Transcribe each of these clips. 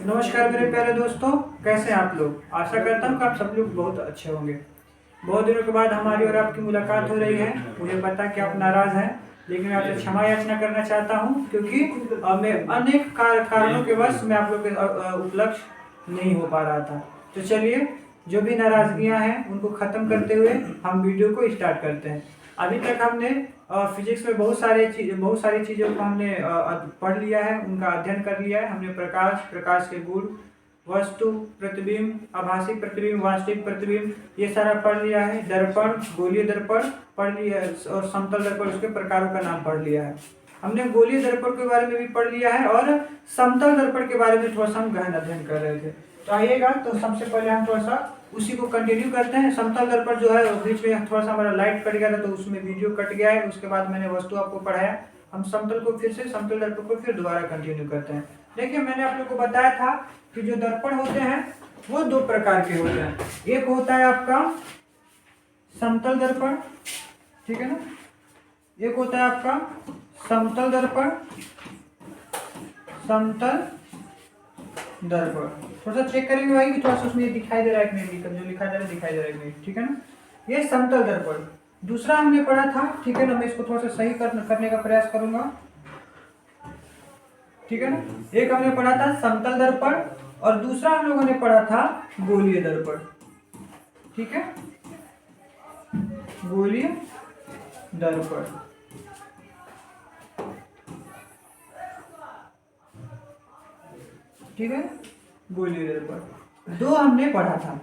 नमस्कार मेरे प्यारे दोस्तों, कैसे हैं आप लोग। आशा करता हूँ कि आप सब लोग बहुत अच्छे होंगे। बहुत दिनों के बाद हमारी और आपकी मुलाकात हो रही है। मुझे पता है कि आप नाराज़ हैं, लेकिन मैं आपसे क्षमा याचना करना चाहता हूँ क्योंकि मैं अनेक कारणों के वश मैं आप लोग के उपलक्ष्य नहीं हो पा रहा था। तो चलिए, जो भी नाराज़गियाँ हैं उनको ख़त्म करते हुए हम वीडियो को स्टार्ट करते हैं। अभी तक हमने फिजिक्स में बहुत सारी चीज़ों को हमने पढ़ लिया है, उनका अध्ययन कर लिया है। हमने प्रकाश के गुण, वस्तु, प्रतिबिंब, आभासी प्रतिबिंब, वास्तविक प्रतिबिंब, ये सारा पढ़ लिया है। दर्पण, गोलीय दर्पण पढ़ लिया है और समतल दर्पण, उसके प्रकारों का नाम पढ़ लिया है। हमने गोलीय दर्पण के बारे में भी पढ़ लिया है और समतल दर्पण के बारे में थोड़ा सा हम गहन अध्ययन कर रहे थे। तो आइएगा, तो सबसे पहले हम थोड़ा सा उसी को कंटिन्यू करते हैं। समतल दर्पण जो है बीच में थोड़ा सा हमारा लाइट कट गया था, तो उसमें वीडियो कट गया है। उसके बाद मैंने वस्तु आपको पढ़ाया। हम समतल दर्पण को फिर दोबारा कंटिन्यू करते हैं। देखिए, मैंने आप लोग को बताया था कि जो दर्पण होते हैं वो दो प्रकार के होते हैं। एक होता है आपका समतल दर्पण, ठीक है ना। एक होता है आपका समतल दर्पण, थोड़ा सा चेक करेंगे भाई कि थोड़ा सा उसमें दिखाई दे रहा है कि नहीं, जो लिखा जा रहा है दिखाई दे रहा है कि नहीं, ठीक है ना। ये समतल दर्पण दूसरा हमने पढ़ा था, ठीक है ना। मैं इसको थोड़ा सा सही करने का प्रयास करूंगा, ठीक है ना। एक हमने पढ़ा था समतल दर्पण और दूसरा हम लोगों ने पढ़ा था गोलीय दर्पण, ठीक है। गोलीय दर्पण, ठीक है। गोलीय दर्पण दो हमने पढ़ा था,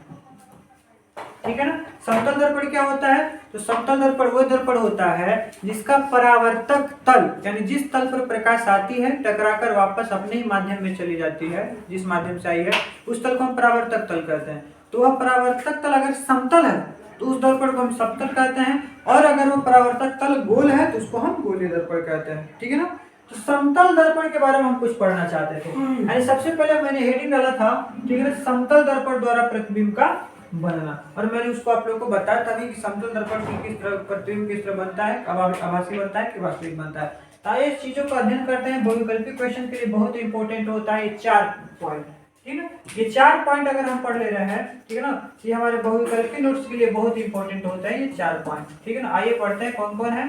ठीक है ना। समतल दर्पण क्या होता है? तो समतल दर्पण वो दर्पण होता है जिसका परावर्तक तल, यानी जिस तल पर प्रकाश आती है टकराकर वापस अपने ही माध्यम में चली जाती है, जिस माध्यम से आई है उस तल को हम परावर्तक तल कहते हैं। तो वह परावर्तक तल अगर समतल है तो उस दर्पण को हम समतल कहते हैं, और अगर वो परावर्तक तल गोल है तो उसको हम गोलीय दर्पण कहते हैं, ठीक है ना। तो समतल दर्पण के बारे में हम कुछ पढ़ना चाहते थे। यानी सबसे पहले मैंने हेडिंग डाला था, ठीक है ना, समतल दर्पण द्वारा प्रतिबिंब का बनना, और मैंने उसको आप लोगों को बताया था कि समतल दर्पण किस तरह प्रतिबिंब किस तरह बनता है, आभासी बनता है कि वास्तविक बनता है। तो ये चीजों को अध्ययन करते हैं। बहुविकल्पी क्वेश्चन के लिए बहुत इंपॉर्टेंट होता है ये 4 पॉइंट, ठीक है। ये 4 पॉइंट अगर हम पढ़ ले रहे हैं, ठीक है ना, ये हमारे बहुविकल्पी नोट्स के लिए बहुत इंपॉर्टेंट होता है ये 4 पॉइंट, ठीक है ना। आइए पढ़ते हैं कौन कौन है।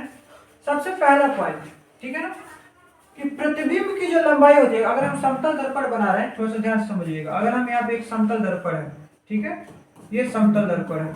सबसे पहला पॉइंट, ठीक है ना, कि प्रतिबिंब की जो लंबाई होती है, अगर हम समतल दर्पण बना रहे हैं, थोड़ा सा ध्यान से समझिएगा। अगर हम यहाँ पे एक समतल दर्पण है, ठीक है, ये समतल दर्पण है,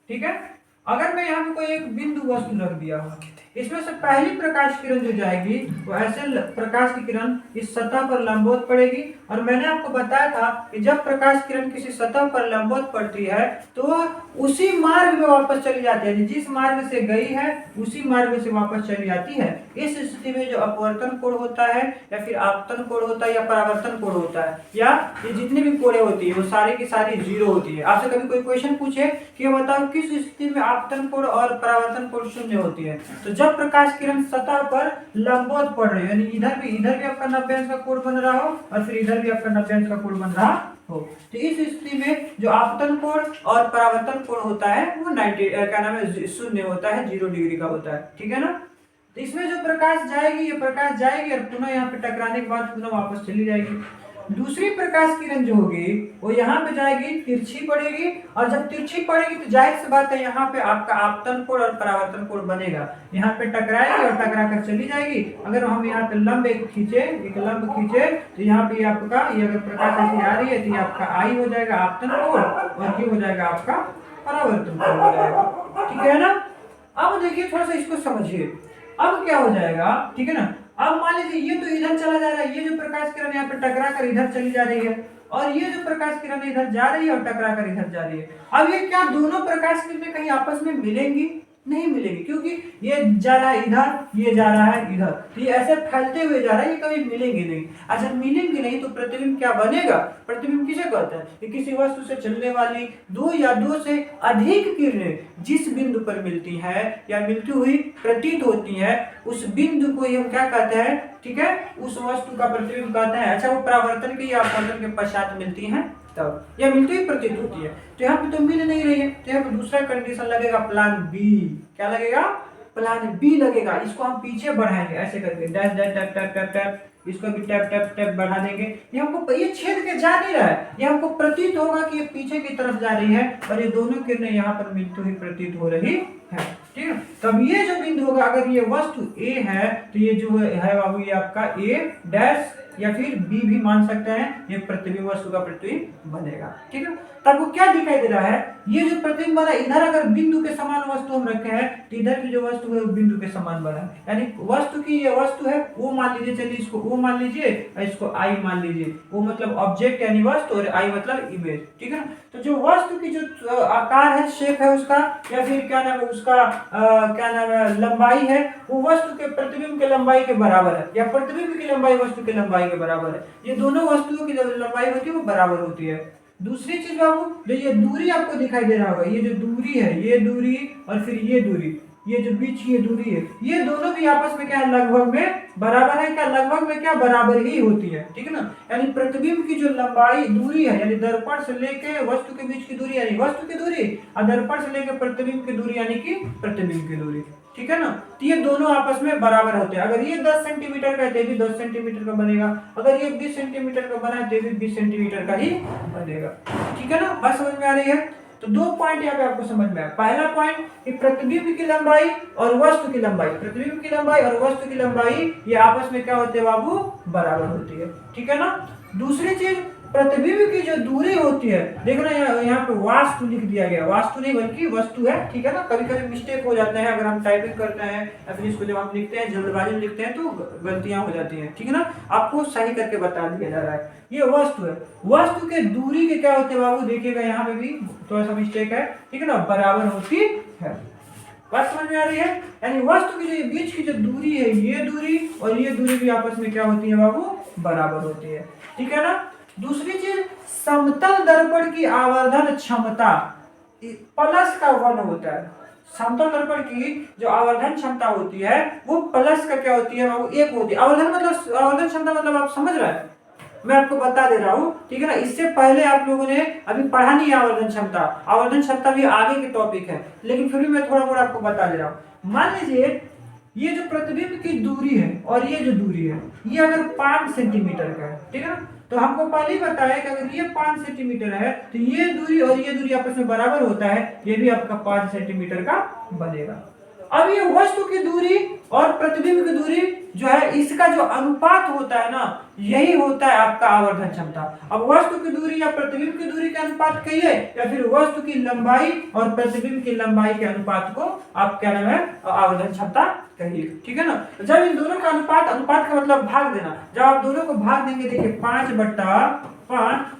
ठीक है। अगर मैं यहाँ पे कोई एक बिंदु वस्तु रख दिया हूँ, इसमें से पहली प्रकाश किरण जो जाएगी वो ऐसे प्रकाश की किरण इस सतह पर लंबवत पड़ेगी। और मैंने आपको बताया था कि जब प्रकाश किरण किसी सतह पर लंबवत पड़ती है तो वह उसी मार्ग में वापस चली जाती है, जिस मार्ग से गई है उसी मार्ग से वापस चली जाती है। इस स्थिति में जो अपवर्तन कोण होता है या फिर आपतन कोण होता है या परावर्तन कोण होता है, या ये जितनी भी कोणें होती है वो सारी की सारी जीरो होती है। आपसे कभी कोई क्वेश्चन पूछे कि बताओ किस स्थिति में आपतन कोण और परावर्तन कोण शून्य होती है, तो जब प्रकाश किरण सतह पर लंबवत पड़ रही है, यानी इधर भी आपका 90 अंश का कोण बन रहा हो और फिर इधर भी आपका 90 अंश का कोण बन रहा हो, तो इस स्थिति में जो आपतन कोण और परावर्तन कोण होता है वो 90 क्या नाम है, शून्य होता है, 0 डिग्री का होता है, ठीक है ना। तो इसमें जो प्रकाश जाएगी, ये प्रकाश जाएगी और पुनः यहाँ पे टकराने के बाद पुनः वापस चली जाएगी। दूसरी प्रकाश किरण जो होगी वो यहाँ पे जाएगी, तिरछी पड़ेगी, और जब तिरछी पड़ेगी तो जाहिर सी बात है यहाँ पे आपका आपतन कोण और परावर्तन कोण बनेगा। यहाँ पे टकराएगी और टकरा कर चली जाएगी। अगर हम यहाँ पे लंब एक लंब खींचे तो यहाँ पे आपका ये अगर प्रकाश ऐसी आ रही है तो ये आपका आई हो जाएगा आपतन कोण, और ये हो जाएगा आपका परावर्तन कोण हो जाएगा, ठीक है ना। अब देखिए, थोड़ा सा इसको समझिए। अब क्या हो जाएगा, ठीक है ना। अब मान लीजिए ये तो इधर चला जा रहा है, ये जो प्रकाश किरण यहाँ पे टकरा कर इधर चली जा रही है, और ये जो प्रकाश किरण इधर जा रही है और टकरा कर इधर जा रही है। अब ये क्या दोनों प्रकाश किरणें कहीं आपस में मिलेंगी? नहीं मिलेगी, क्योंकि ये जा रहा है इधर, ये जा रहा है इधर, तो ये ऐसे फैलते हुए जा रहा है, ये कभी मिलेंगे नहीं। अच्छा, मिलेंगे नहीं तो प्रतिबिंब क्या बनेगा? प्रतिबिंब किसे कहते हैं? कि किसी वस्तु से चलने वाली दो या दो से अधिक किरणें जिस बिंदु पर मिलती है या मिलती हुई प्रतीत होती है, उस बिंदु को हम क्या कहते हैं, ठीक है, उस वस्तु का प्रतिबिंब कहते हैं। अच्छा, वो परावर्तन के या अपवर्तन के पश्चात मिलती है तब यह मिलती हुई प्रतीत होती है। तो यहाँ पे तो मिल नहीं रही है, तो यहाँ पे दूसरा कंडीशन लगेगा, प्लान बी। क्या लगेगा? प्लान बी लगेगा। इसको हम पीछे बढ़ाएंगे ऐसे करके, dash dash dash dash dash dash, इसको भी टैप टैप टैप बढ़ा देंगे। ये हमको ये छेद के जा नहीं रहा है, ये हमको प्रतीत होगा कि ये पीछे की तरफ जा रही है और ये दोनों किरणें यहाँ पर मिलती हुई प्रतीत हो रही है। ठीक है, तब ये जो बिंदु होगा, अगर ये वस्तु ए है तो ये जो है बाबू ये आपका ए डैश या फिर बी भी मान सकते हैं, ये प्रतिबिंब वस्तु का प्रतिबिंब बनेगा। ठीक है, तब वो क्या दिखाई दे रहा है, ये जो प्रतिबिंब बना, इधर अगर बिंदु के समान वस्तु हम रखे हैं तो इधर की जो वस्तु है वो बिंदु के समान बना है, यानी वस्तु की ये वस्तु है वो मान लीजिए, चलिए इसको ओ मान लीजिए और इसको आई मान लीजिए। ओ मतलब ऑब्जेक्ट यानी वस्तु और आई मतलब इमेज। ठीक है ना, तो जो वस्तु की जो आकार है, शेप है उसका, या फिर क्या नाम है उसका क्या नाम है लंबाई है, वो वस्तु के प्रतिबिंब के लंबाई के बराबर है, या प्रतिबिंब की लंबाई वस्तु के लंबाई के बराबर है। ये दोनों वस्तुओं की जो लंबाई होती है वो बराबर होती है। दूसरी चीज बाबू, जो ये दूरी आपको दिखाई दे रहा होगा, ये जो दूरी है, ये दूरी और फिर ये दूरी, ये जो बीच की दूरी है, ये दोनों भी आपस में क्या है, लगभग में बराबर है। क्या लगभग में क्या बराबर ही होती है। ठीक है ना, यानी प्रतिबिंब की जो लंबाई दूरी है, यानी दर्पण से लेके वस्तु के बीच की दूरी यानी वस्तु की दूरी, और दर्पण से लेके प्रतिबिंब की दूरी यानी कि प्रतिबिंब की दूरी। ठीक है ना, तो ये दोनों आपस में बराबर होते हैं। अगर ये 10 सेंटीमीटर का है तो भी 10 सेंटीमीटर का बनेगा, अगर ये 20 सेंटीमीटर का बना है तो भी 20 सेंटीमीटर का ही बनेगा। ठीक है ना, बात समझ में आ रही है। तो दो पॉइंट यहाँ पे आपको समझ में आया। पहला पॉइंट कि प्रतिबिंब की लंबाई और वस्तु की लंबाई, प्रतिबिंब की लंबाई और वस्तु की लंबाई ये आपस में क्या होते हैं बाबू, बराबर होती है। ठीक है ना, दूसरी चीज प्रतिबिंब की जो दूरी होती है, देखो ना यहाँ पे वास्तु लिख दिया गया, वास्तु नहीं बल्कि वस्तु है। ठीक है ना, कभी कभी मिस्टेक हो जाते हैं अगर हम टाइपिंग करते हैं या फिर इसको जब हम लिखते हैं जल्दबाजी में लिखते हैं तो गलतियां हो जाती हैं। ठीक है ना, आपको सही करके बता दिया जा रहा है। ये वस्तु है, वस्तु के दूरी के क्या होते हैं बाबू, देखिएगा यहाँ पे भी थोड़ा सा मिस्टेक है। ठीक है ना, बराबर होती है। बात समझ में आ रही है, यानी वस्तु की जो बीच की जो दूरी है, ये दूरी और ये दूरी भी आपस में क्या होती है बाबू, बराबर होती है। ठीक है ना, दूसरी चीज समतल दर्पण की आवर्धन क्षमता प्लस का 1 होता है। समतल दर्पण की जो आवर्धन क्षमता होती है वो प्लस का क्या होती है बाबू, 1 होती है। आवर्धन मतलब आवर्धन क्षमता मतलब आप समझ रहे हैं, मैं आपको बता दे रहा हूँ। ठीक है ना, इससे पहले आप लोगों ने अभी पढ़ा नहीं है आवर्धन क्षमता। आवर्धन क्षमता भी आगे के टॉपिक है, लेकिन फिर भी मैं थोड़ा बहुत आपको बता दे रहा हूँ। मान लीजिए ये जो प्रतिबिंब की दूरी है और ये जो दूरी है, ये अगर 5 सेंटीमीटर का है, ठीक है ना, तो हमको पहले ही बताया कि अगर ये 5 सेंटीमीटर है तो ये दूरी और ये दूरी आपस में बराबर होता है, ये भी आपका 5 सेंटीमीटर का बनेगा। अब ये वस्तु की दूरी और प्रतिबिंब की दूरी जो है, इसका जो अनुपात होता है ना, यही होता है आपका आवर्धन क्षमता। अब वस्तु की दूरी या प्रतिबिंब की दूरी का अनुपात कहिए, या फिर वस्तु की लंबाई और प्रतिबिंब की लंबाई के अनुपात को आप क्या नाम है, आवर्धन क्षमता कहिए। ठीक है ना, जब इन दोनों का अनुपात, अनुपात का मतलब भाग देना, जब आप दोनों को भाग देंगे, देखिए 5/5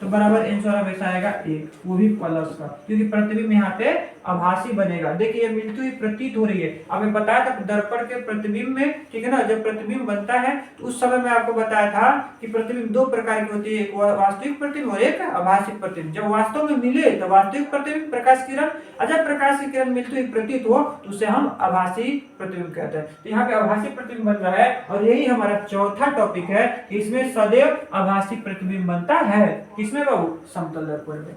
तो बराबर आंसर हमेशा आएगा 1, वो भी प्लस का, क्योंकि प्रतिबिंब यहाँ पे आभासी बनेगा। देखिए ये मिलती हुई प्रतीत हो रही है। अब मैं बताया था दर्पण के प्रतिबिंब में, ठीक है ना, जब प्रतिबिंब बनता है तो उस समय मैं आपको बताया था कि प्रतिबिंब 2 प्रकार की होती है, एक वास्तविक प्रतिबिंब और एक आभासी प्रतिबिंब। जब वास्तव में मिले तो वास्तविक प्रतिबिंब प्रकाश किरण, और जब प्रकाश की किरण मिलती हुई प्रतीत हो तो उसे हम आभासी प्रतिबिंब कहते हैं। तो यहाँ पे आभासी प्रतिबिंब बन रहा है और यही हमारा चौथा टॉपिक है, इसमें सदैव आभासी प्रतिबिंब बनता है। किसमें बाबू, समतल दर्पण में।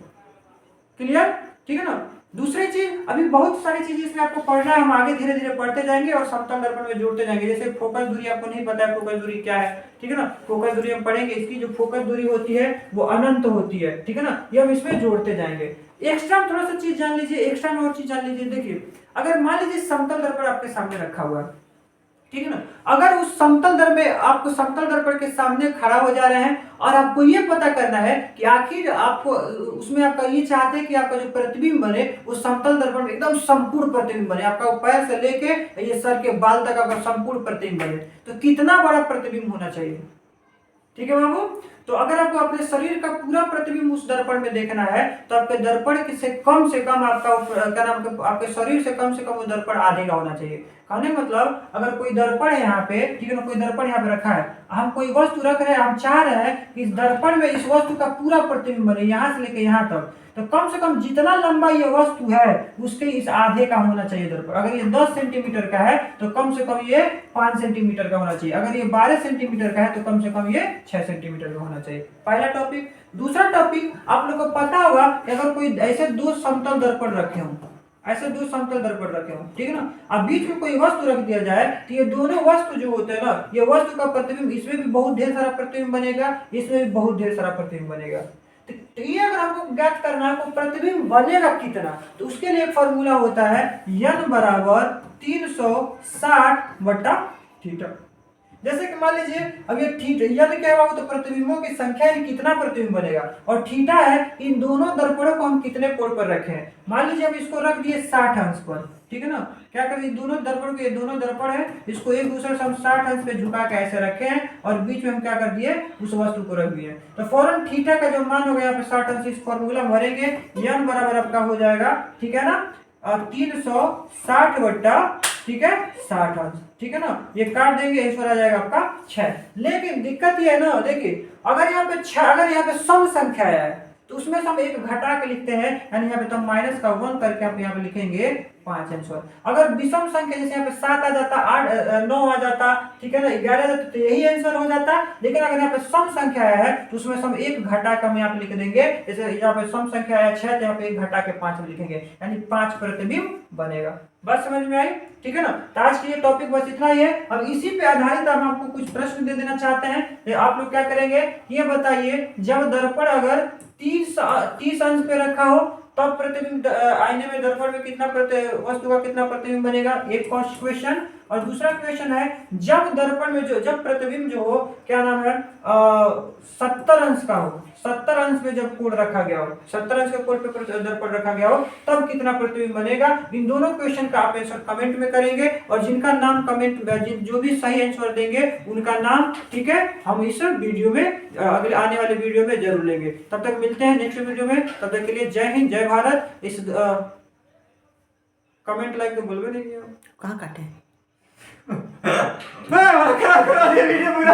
क्लियर, ठीक है ना। दूसरी चीज, अभी बहुत सारी चीजें इसमें आपको पढ़ना है, हम आगे धीरे धीरे पढ़ते जाएंगे और समतल दर्पण में जोड़ते जाएंगे। जैसे फोकस दूरी आपको नहीं पता है, फोकस दूरी क्या है, ठीक है ना, फोकस दूरी हम पढ़ेंगे। इसकी जो फोकस दूरी होती है वो अनंत होती है, ठीक है ना, ये हम इसमें जोड़ते जाएंगे। एक्स्ट्रा थोड़ा सा चीज जान लीजिए, एक्स्ट्रा में और चीज जान लीजिए। देखिए अगर मान लीजिए समतल दर्पण आपके सामने रखा हुआ है, ठीक है ना, अगर उस समतल दर्पण में आपको समतल दर्पण के सामने खड़ा हो जा रहे हैं और आपको ये पता करना है कि आखिर आपको उसमें आपका ये चाहते हैं कि आपका जो प्रतिबिंब बने उस समतल दर्पण में एकदम संपूर्ण प्रतिबिंब बने, आपका पैर से लेके ये सर के बाल तक आपका संपूर्ण प्रतिबिंब बने, तो कितना बड़ा प्रतिबिंब होना चाहिए। ठीक है बाबू, तो अगर आपको अपने शरीर का पूरा प्रतिबिंब उस दर्पण में देखना है तो आपके दर्पण से कम आपका क्या नाम, आपके शरीर से कम वो दर्पण आधे का होना चाहिए। कहने मतलब अगर कोई दर्पण है यहाँ पे, ठीक है ना, कोई दर्पण यहाँ पे रखा है, हम कोई वस्तु रख रहे हैं, हम चाह रहे हैं कि इस दर्पण में इस वस्तु का पूरा प्रतिबिंब बने यहाँ से लेके यहाँ तक, तो कम से कम जितना लंबा ये वस्तु है उसके इस आधे का होना चाहिए दर्पण। अगर ये 10 सेंटीमीटर का है तो कम से कम ये 5 सेंटीमीटर का होना चाहिए, अगर ये 12 सेंटीमीटर का है तो कम से कम ये 6 सेंटीमीटर का होना चाहिए। पहला टॉपिक। दूसरा टॉपिक, आप लोग को पता होगा कि अगर कोई ऐसे 2 समतल दर्पण रखे हों, ऐसे दो समतल दर्पण रखे हो, ठीक है ना। अब बीच में कोई वस्तु रख दिया जाए तो ये दोनों वस्तु जो होते हैं ना, ये वस्तु का प्रतिबिंब, इसमें भी बहुत ढेर सारा प्रतिबिंब बनेगा, इसमें भी बहुत ढेर सारा प्रतिबिंब बनेगा। तो ये अगर हमको ज्ञात करना है तो प्रतिबिंब बनेगा कितना, तो उसके लिए एक फॉर्मूला होता है n बराबर 360/थीटा। जैसे कि मान लीजिए अब ये थीटा यदि क्या होगा तो प्रतिबिंबों की संख्या है, कितना प्रतिबिंब बनेगा, और थीटा है इन दोनों दर्पणों को हम कितने कोण पर रखे हैं। मान लीजिए हम इसको रख दिए 60 अंश पर, ठीक है ना। क्या करें, दोनों दर्पण के, दोनों दर्पण है, इसको एक दूसरे से हम 60 अंश पे झुका के ऐसे रखे हैं और बीच में हम क्या कर दिए, उस वस्तु को रख दिए। तो फौरन थीटा का जो मान होगा यहाँ पे 60 अंश, इस फॉर्मूला भरेंगे, n बराबर आपका हो जाएगा, ठीक है ना, 360 ठीक है 60 अंश, ठीक है ना। ये काट देंगे, इस पर आ जाएगा आपका 6। लेकिन दिक्कत ये है ना, देखिए अगर यहाँ पे 6, अगर यहाँ पे सम संख्या है तो उसमें से हम एक घटा के लिखते हैं, यानी यहाँ पे तो माइनस का 1 करके आप यहाँ पे लिखेंगे 5 आंसर। अगर विषम संख्या जैसे यहाँ पे 7 आ जाता, 8 9 आ जाता, ठीक है ना, 11 आ जाता, तो यही आंसर हो जाता। लेकिन अगर यहाँ पे सम संख्या है तो उसमें से हम एक घटा के हम यहाँ पे लिख देंगे, जैसे यहाँ पे सम संख्या है 6, तो यहाँ पे एक घटा के 5 में लिखेंगे, यानी 5 प्रतिबिंब बनेगा। बात समझ में आई, ठीक है ना। तो आज के ये टॉपिक बस इतना ही है। अब इसी पे आधारित हम आपको कुछ प्रश्न दे देना चाहते हैं। आप लोग क्या करेंगे, ये बताइए, जब दर्पण अगर 30 अंश पे रखा हो तब प्रतिबिंब आईने में, दर्पण में कितना वस्तु का कितना प्रतिबिंब बनेगा, एक फर्स्ट क्वेश्चन। और दूसरा क्वेश्चन है, जब दर्पण में जब प्रतिबिंब जो हो, क्या नाम है, 70 अंश का हो, 70 अंश में जब कोण रखा गया हो, 70 अंश के कोण पे दर्पण रखा गया हो, तब कितना प्रतिबिंब बनेगा। इन दोनों क्वेश्चन का आप आंसर कमेंट में करेंगे, और जिनका नाम कमेंट जो भी सही आंसर देंगे उनका नाम, ठीक है, हम इस वीडियो में, अगले आने वाले वीडियो में जरूर लेंगे। तब तक मिलते हैं नेक्स्ट वीडियो में, तब तक के लिए जय हिंद, जय भारत। इस कमेंट लाइक तो बोलवे नहीं, कहाँ काटे वीडियो पूरा